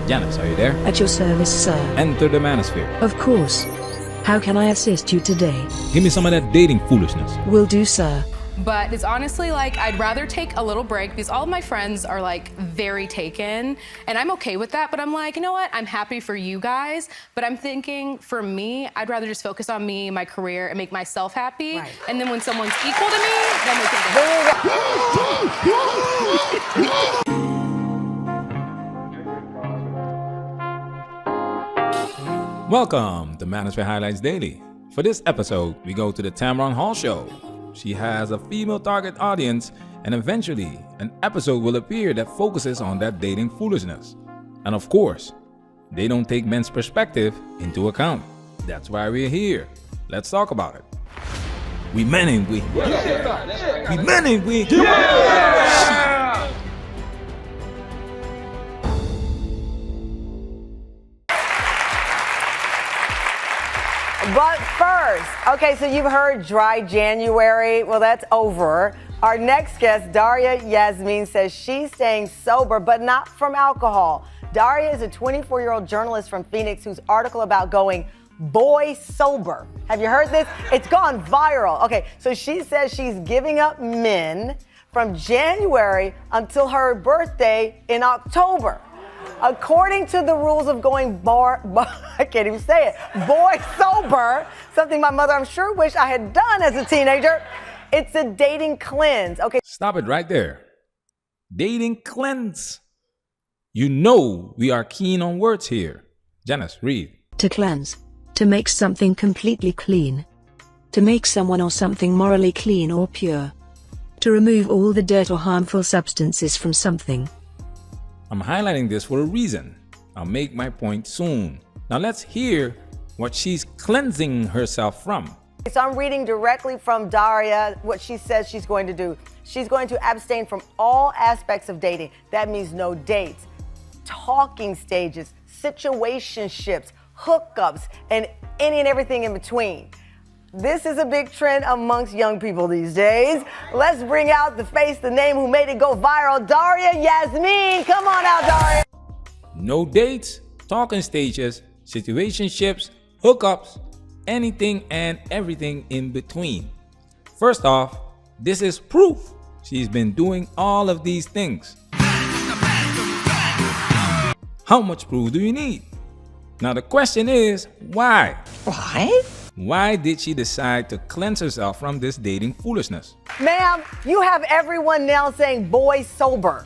Janice, are you there? At your service, sir. Enter the manosphere. Of course. How can I assist you today? Give me some of that dating foolishness. Will do, sir. But it's honestly like I'd rather take a little break because all of my friends are like very taken and I'm okay with that, but I'm like, you know what? I'm happy for you guys, but I'm thinking for me, I'd rather just focus on me, my career, and make myself happy. Right. And then when someone's equal to me, then we can go. Welcome to Manosphere Highlights Daily. For this episode, we go to the Tamron Hall show. She has a female target audience, and eventually an episode will appear that focuses on that dating foolishness. And of course, they don't take men's perspective into account. That's why we're here. Let's talk about it. We men ain't we? Yeah. We men ain't we? Yeah. But first, okay, so you've heard dry January. Well, that's over. Our next guest, Daria Yasmin, says she's staying sober, but not from alcohol. Daria is a 24-year-old journalist from Phoenix whose article about going boy sober. Have you heard this? It's gone viral. Okay, so she says she's giving up men from January until her birthday in October. According to the rules of going I can't even say it, boy sober, something my mother I'm sure wish I had done as a teenager, it's a dating cleanse. Okay. Stop it right there. Dating cleanse. You know we are keen on words here. Janice, read. To cleanse. To make something completely clean. To make someone or something morally clean or pure. To remove all the dirt or harmful substances from something. I'm highlighting this for a reason. I'll make my point soon. Now let's hear what she's cleansing herself from. So I'm reading directly from Daria what she says she's going to do. She's going to abstain from all aspects of dating. That means no dates, talking stages, situationships, hookups, and any and everything in between. This is a big trend amongst young people these days. Let's bring out the face, the name who made it go viral, Daria Yasmin. Come on out, Daria. No dates, talking stages, situationships, hookups, anything and everything in between. First off, this is proof she's been doing all of these things. How much proof do you need? Now the question is, why? Why? Why did she decide to cleanse herself from this dating foolishness? Ma'am, you have everyone now saying boy sober.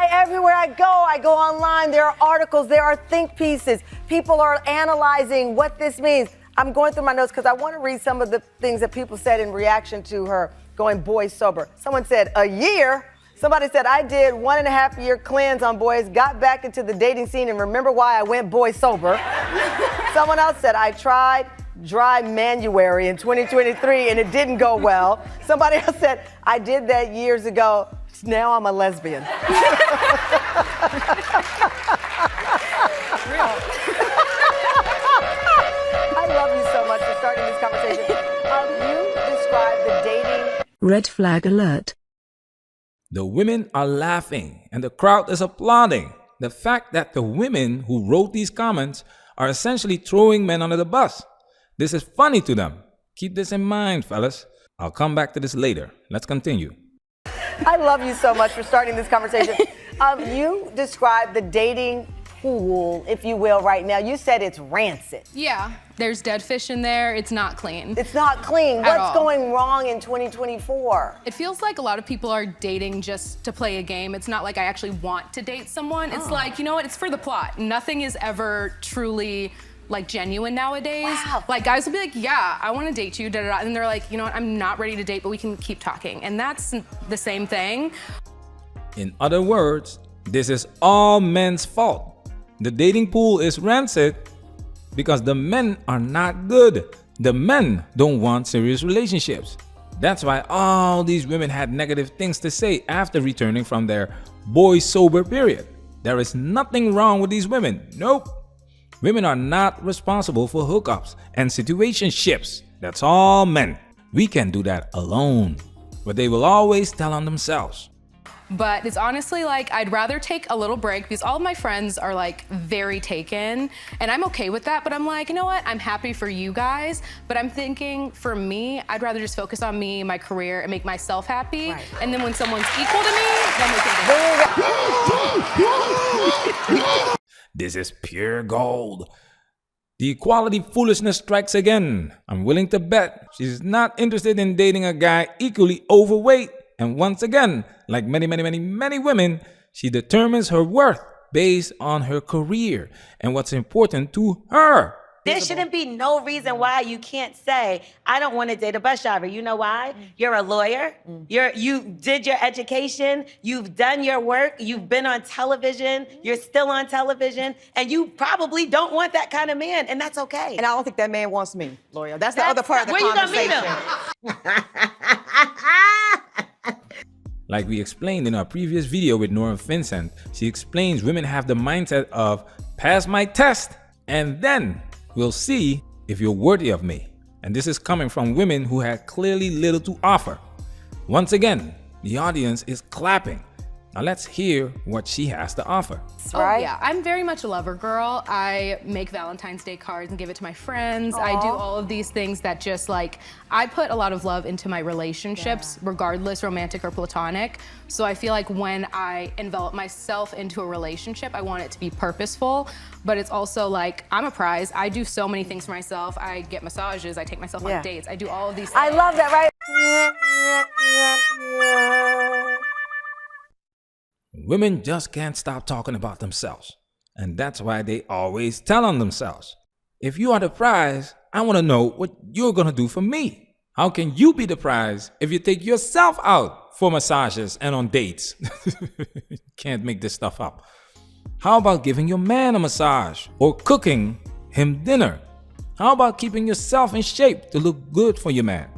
Everywhere I go online, there are articles, there are think pieces. People are analyzing what this means. I'm going through my notes because I want to read some of the things that people said in reaction to her going boy sober. Someone said, a year? Somebody said, I did 1.5 year cleanse on boys, got back into the dating scene and remember why I went boy sober. Someone else said, I tried dry January in 2023 and it didn't go well. Somebody else said, I did that years ago. Now I'm a lesbian. I love you so much for starting this conversation. You describe the dating. Red flag alert. The women are laughing and the crowd is applauding. The fact that the women who wrote these comments are essentially throwing men under the bus. This is funny to them. Keep this in mind, fellas. I'll come back to this later. Let's continue. I love you so much for starting this conversation. You describe the dating pool, if you will, right now. You said it's rancid. Yeah, there's dead fish in there. It's not clean. It's not clean. At What's all. going wrong in 2024? It feels like a lot of people are dating just to play a game. It's not like I actually want to date someone. It's like, you know what? It's for the plot. Nothing is ever truly like genuine nowadays. Wow. Like guys will be like, yeah, I want to date you, da, da, da. And they're like, you know what? I'm not ready to date, but we can keep talking. And that's the same thing. In other words, this is all men's fault. The dating pool is rancid because the men are not good. The men don't want serious relationships. That's why all these women had negative things to say after returning from their boy sober period. There is nothing wrong with these women. Nope. Women are not responsible for hookups and situationships. That's all men. We can do that alone. But they will always tell on themselves. But it's honestly like I'd rather take a little break because all of my friends are like very taken, and I'm okay with that. But I'm like, you know what? I'm happy for you guys, but I'm thinking for me, I'd rather just focus on me, my career, and make myself happy. Right. And then when someone's equal to me, then we can do it. This is pure gold. The equality foolishness strikes again. I'm willing to bet she's not interested in dating a guy equally overweight. And once again, like many women, she determines her worth based on her career and what's important to her. There shouldn't be no reason why you can't say, I don't want to date a bus driver. You know why? You're a lawyer. You did your education. You've done your work. You've been on television. You're still on television. And you probably don't want that kind of man. And that's okay. And I don't think that man wants me, lawyer. That's the other part of the where conversation. you gonna meet him? Like we explained in our previous video with Nora Vincent, she explains women have the mindset of pass my test and then we'll see if you're worthy of me. And this is coming from women who had clearly little to offer. Once again, the audience is clapping. Now let's hear what she has to offer. Oh yeah, I'm very much a lover girl. I make Valentine's Day cards and give it to my friends. I do all of these things that just like, I put a lot of love into my relationships, regardless romantic or platonic. So I feel like when I envelop myself into a relationship, I want it to be purposeful, but it's also like, I'm a prize. I do so many things for myself. I get massages, I take myself on dates. I do all of these things. I love that, right? Women just can't stop talking about themselves. And that's why they always tell on themselves. If you are the prize, I want to know what you're going to do for me. How can you be the prize if you take yourself out for massages and on dates? Can't make this stuff up. How about giving your man a massage or cooking him dinner? How about keeping yourself in shape to look good for your man?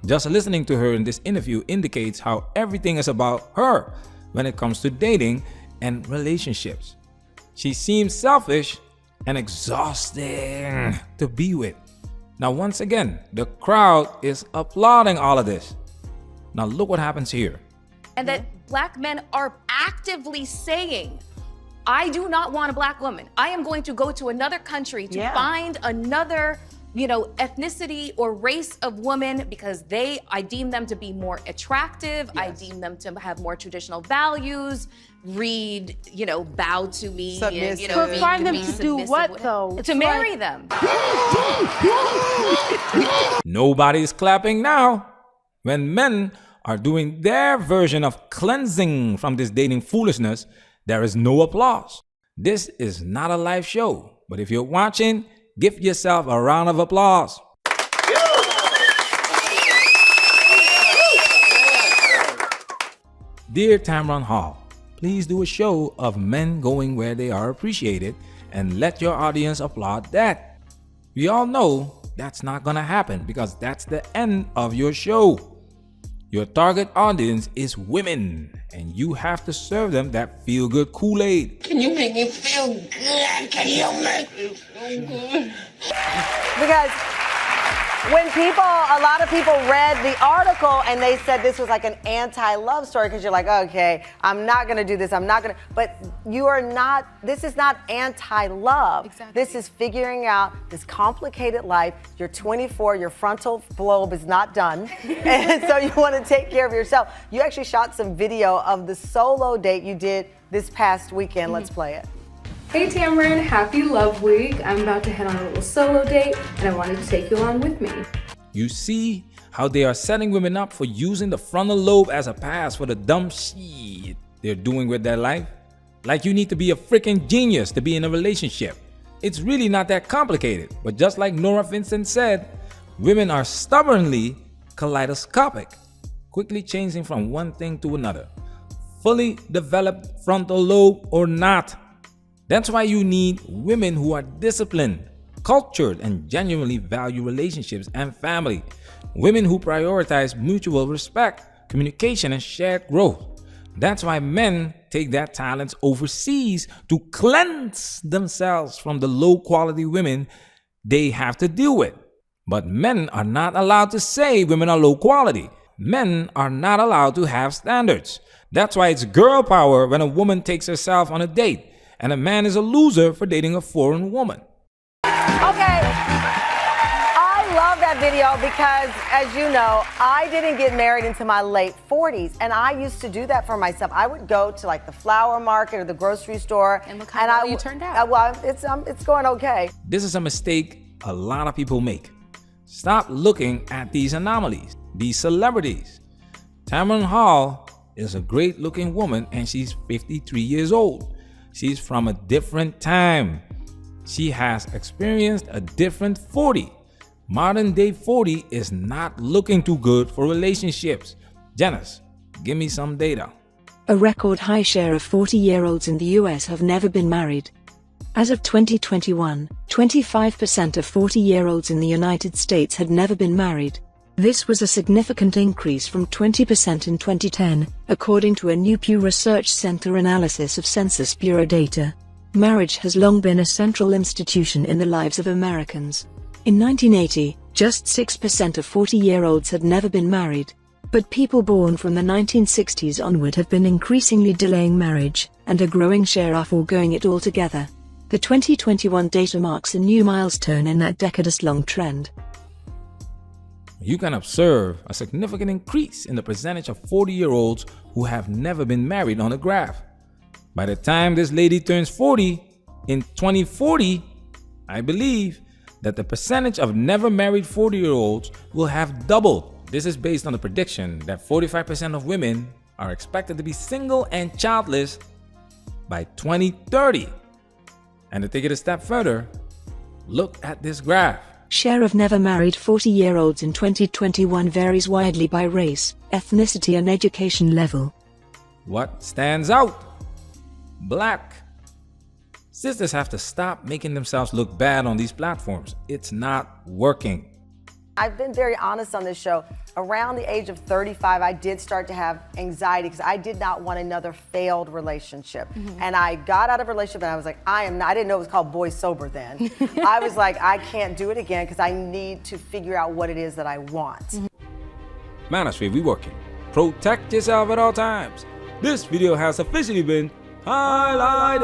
Just listening to her in this interview indicates how everything is about her when it comes to dating and relationships. She seems selfish and exhausting to be with. Now, once again, the crowd is applauding all of this. Now, look what happens here. And that black men are actively saying, I do not want a black woman. I am going to go to another country to find another, ethnicity or race of woman because I deem them to be more attractive. I deem them to have more traditional values, bow to me. Submissive. And, But find them be to do submissive what, with- though? To marry them. Nobody's clapping now. When men are doing their version of cleansing from this dating foolishness, there is no applause. This is not a live show, but if you're watching, give yourself a round of applause. Dear Tamron Hall, please do a show of men going where they are appreciated and let your audience applaud that. We all know that's not gonna happen because that's the end of your show. Your target audience is women, and you have to serve them that feel-good Kool-Aid. Can you make me feel good? Can you make me feel good? Because when a lot of people read the article and they said this was like an anti-love story because you're like, okay, I'm not going to do this. But this is not anti-love. Exactly. This is figuring out this complicated life. You're 24, your frontal lobe is not done. And so you want to take care of yourself. You actually shot some video of the solo date you did this past weekend. Let's play it. Hey Tamron, happy Love Week. I'm about to head on a little solo date and I wanted to take you along with me. You see how they are setting women up for using the frontal lobe as a pass for the dumb shit they're doing with their life? Like you need to be a freaking genius to be in a relationship. It's really not that complicated, but just like Nora Vincent said, women are stubbornly kaleidoscopic, quickly changing from one thing to another. Fully developed frontal lobe or not. That's why you need women who are disciplined, cultured, and genuinely value relationships and family. Women who prioritize mutual respect, communication, and shared growth. That's why men take their talents overseas to cleanse themselves from the low-quality women they have to deal with. But men are not allowed to say women are low quality. Men are not allowed to have standards. That's why it's girl power when a woman takes herself on a date, and a man is a loser for dating a foreign woman. Okay, I love that video because, as you know, I didn't get married into my late 40s, and I used to do that for myself. I would go to like the flower market or the grocery store, and look how well you turned out. Well, it's going okay. This is a mistake a lot of people make. Stop looking at these anomalies, these celebrities. Tamron Hall is a great-looking woman, and she's 53 years old. She's from a different time. She has experienced a different 40. Modern day 40 is not looking too good for relationships. Janice, give me some data. A record high share of 40-year-olds in the US have never been married. As of 2021, 25% of 40-year-olds in the United States had never been married. This was a significant increase from 20% in 2010, according to a new Pew Research Center analysis of Census Bureau data. Marriage has long been a central institution in the lives of Americans. In 1980, just 6% of 40-year-olds had never been married. But people born from the 1960s onward have been increasingly delaying marriage, and a growing share are foregoing it altogether. The 2021 data marks a new milestone in that decades-long trend. You can observe a significant increase in the percentage of 40-year-olds who have never been married on the graph. By the time this lady turns 40, in 2040, I believe that the percentage of never married 40-year-olds will have doubled. This is based on the prediction that 45% of women are expected to be single and childless by 2030. And to take it a step further, look at this graph. Share of never married 40-year-olds in 2021 varies widely by race, ethnicity and education level. What stands out? Black. Sisters have to stop making themselves look bad on these platforms. It's not working. I've been very honest on this show. Around the age of 35, I did start to have anxiety because I did not want another failed relationship. And I got out of a relationship and I was like, I didn't know it was called boy sober then. I was like, I can't do it again because I need to figure out what it is that I want. Manosphere, we working. Protect yourself at all times. This video has officially been highlighted.